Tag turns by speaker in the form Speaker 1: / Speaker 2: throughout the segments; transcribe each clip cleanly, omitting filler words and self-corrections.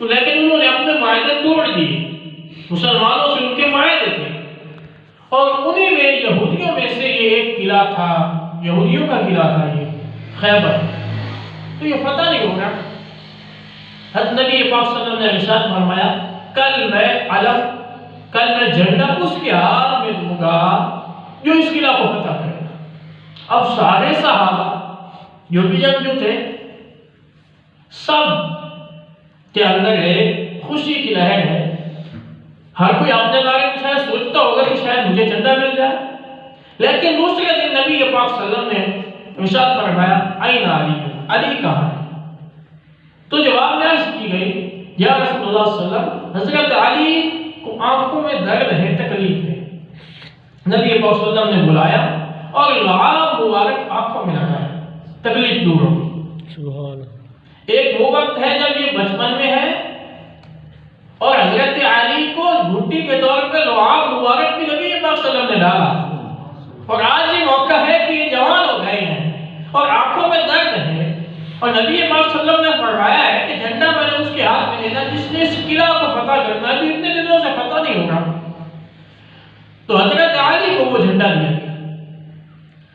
Speaker 1: تو لیکن انہوں نے اپنے معاہدے توڑ دیے، مسلمانوں سے ان کے معاہدے تھے، اور انہیں میں یہودیوں میں سے یہ ایک قلعہ تھا، یہودیوں کا قلعہ تھا یہ خیبر، تو یہ فتح نہیں ہوگا۔ حضرت نبی پاک صلی اللہ علیہ وسلم نے ارشاد فرمایا کل میں جھنڈا اس کے ہاتھ میں دوں گا جو اس قلعہ کو فتح کرے گا۔ اب سارے صحابہ جو بھی جنگجو تھے، سب کے اندر ایک خوشی کی لہر ہے۔ ہر کوئی اپنے بارے میں شاید سوچتا ہوگا کہ شاید مجھے جھنڈا مل جائے، لیکن دوسرے دن نبی پاک صلی اللہ علیہ وسلم نے ارشاد فرمایا این علی، علی کہاں ہے؟ تو جواب میں عرض کی گئی یا رسول اللہ صلی اللہ علیہ وسلم، حضرت علی کو آنکھوں میں درد ہے، تکلیف ہے۔ نبی پاک صلی اللہ علیہ وسلم نے بلایا اور لعاب مبارک آنکھوں میں لگایا، تکلیف دور ہو گئی۔
Speaker 2: سبحان۔
Speaker 1: ایک وہ وقت ہے جب یہ بچپن میں ہے اور حضرت علی کو گھٹی کے طور پہ لعاب مبارک بھی نبی پاک صلی اللہ علیہ وسلم نے ڈالا، اور آج یہ موقع ہے کہ یہ جوان ہو گئے ہیں اور آنکھوں میں درد ہے، اور نبی پاک صلی اللہ علیہ وسلم نے فرمایا ہے کہ جھنڈا میں نے اس کے ہاتھ میں دینا جس نے اس قلعہ کو فتح کرنا ہے، جو اتنے دنوں سے فتح نہیں ہوگا۔ تو حضرت علی کو وہ جھنڈا دیا گیا۔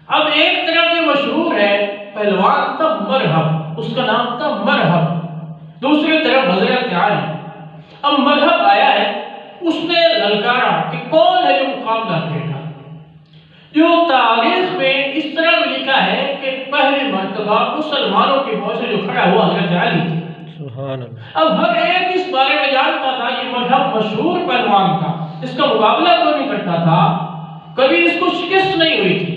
Speaker 1: اب ایک طرف یہ مشہور ہے پہلوان تھا مرہب، اس کا نام تھا مرہب، دوسری طرف حضرت علی۔ اب مرہب آیا ہے، اس نے للکارا کہ کون ہے جو مقابلہ کرے گا۔ جو تاریخ میں اس طرح لکھا ہے کہ پہلی مرتبہ مسلمانوں کی فوج سے جو کھڑا ہوا حضرت علی تھے۔
Speaker 2: سبحان اللہ۔
Speaker 1: اب ہر ایک اس بارے میں جانتا تھا یہ مرہب مشہور پہلوان تھا، اس کا مقابلہ کوئی نہیں کرتا تھا، کبھی اس کو شکست نہیں ہوئی تھی،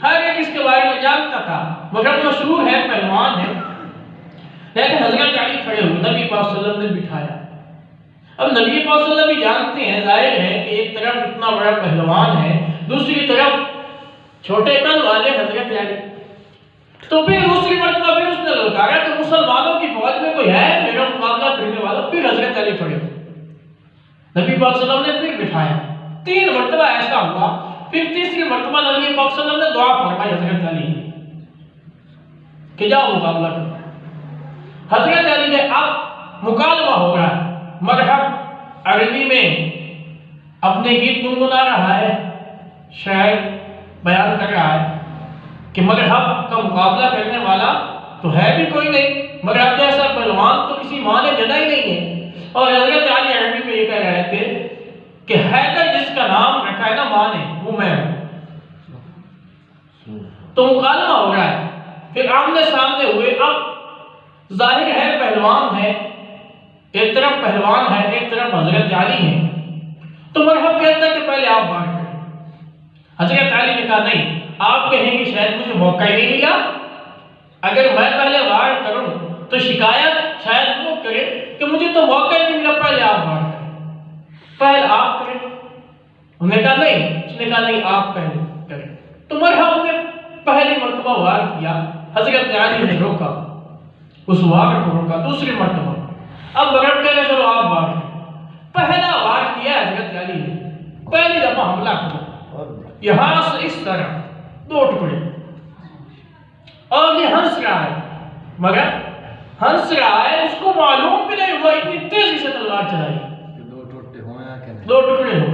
Speaker 1: ہر ایک اس کے بارے میں جانتا تھا، مرہب مشہور ہے، پہلوان ہے۔ لیکن حضرت علی کھڑے ہوئے، نبی پاک صلی اللہ علیہ وسلم نے بٹھایا۔ اب نبی پاک صلی اللہ علیہ وسلم بھی جانتے ہیں، ظاہر ہے کہ ایک طرف اتنا بڑا پہلوان ہے، دوسری طرف چھوٹے قد والے حضرت علی۔ تو پھر دوسری مرتبہ پھر اس نے للکارا کہ مسلمانوں کی فوج میں کوئی ہے میرا مقابلہ کرنے والا، پھر حضرت علی کھڑے ہوئے، نبی پاک صلی اللہ علیہ وسلم نے پھر بٹھایا۔ 3 مرتبہ ایسا ہوا، پھر تیسری مرتبہ نبی پاک صلی اللہ علیہ وسلم نے دعا فرمائی حضرت علی کہ جاؤ مقابلہ کرو۔ حضرت علی نے اب مکالمہ ہو رہا ہے، مرحب عربی میں اپنے گیت گنگنا رہا ہے، شاعر بیان کر رہا ہے کہ مرحب کا مقابلہ کرنے والا تو ہے بھی کوئی نہیں، مرحب جیسا پہلوان تو کسی ماں نے جنا ہی نہیں ہے۔ اور حضرت علی عربی میں یہ کہہ رہے تھے کہ حیدر جس کا نام رکھا ہے نا ماں نے، وہ میں ہوں۔ تو مکالمہ ہو رہا ہے، پھر آمنے سامنے ہوئے۔ اب ظاہر ہے پہلوان ہے، ایک طرف پہلوان ہے، ایک طرف حضرت علی ہے۔ تو مرحب کہتا ہے کہ پہلے آپ بات کریں۔ حضرت علی نے کہا نہیں، آپ کہیں گے شاید مجھے موقع ہی نہیں ملا، اگر میں پہلے وار کروں تو شکایت شاید وہ کرے کہ مجھے تو موقع ہی نہیں ملا، پہلے آپ وار کریں، پہلے آپ کریں۔ انہوں نے کہا نہیں، اس نے کہا نہیں آپ پہلے کریں۔ تو مرحب نے پہلی مرتبہ وار کیا، حضرت علی نے روکا، اس وار کو روکا، دوسری مرتبہ اب مرحب کہہ رہے چلو آپ وار کریں۔ پہلا وار کیا حضرت علی نے، پہلی دفعہ حملہ کیا، یہاں سے اس طرح 2 ٹکڑے، اور یہ ہنس رہا ہے، مگر ہنس رہا ہے، اس کو معلوم بھی نہیں ہوا اتنی تیزی سے تلوار چلائی، 2 ٹکڑے ہو،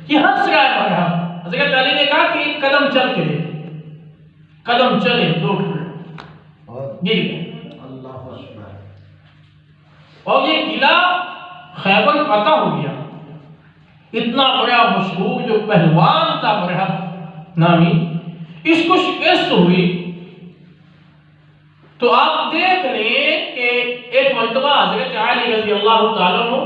Speaker 1: یہ ہنس رہا ہے مرحب۔ حضرت علی نے کہا کہ ایک قدم چل کے دیکھ، قدم چلے 2 ٹکڑے گر گئے، اور یہ قلعہ خیبر فتح ہو گیا۔ اتنا بڑا مشہور جو پہلوان تھا مرحب نامی، اس کو شکست ہوئی۔ تو آپ دیکھ لیں کہ ایک مرتبہ حضرت علی رضی اللہ تعالیٰ عنہ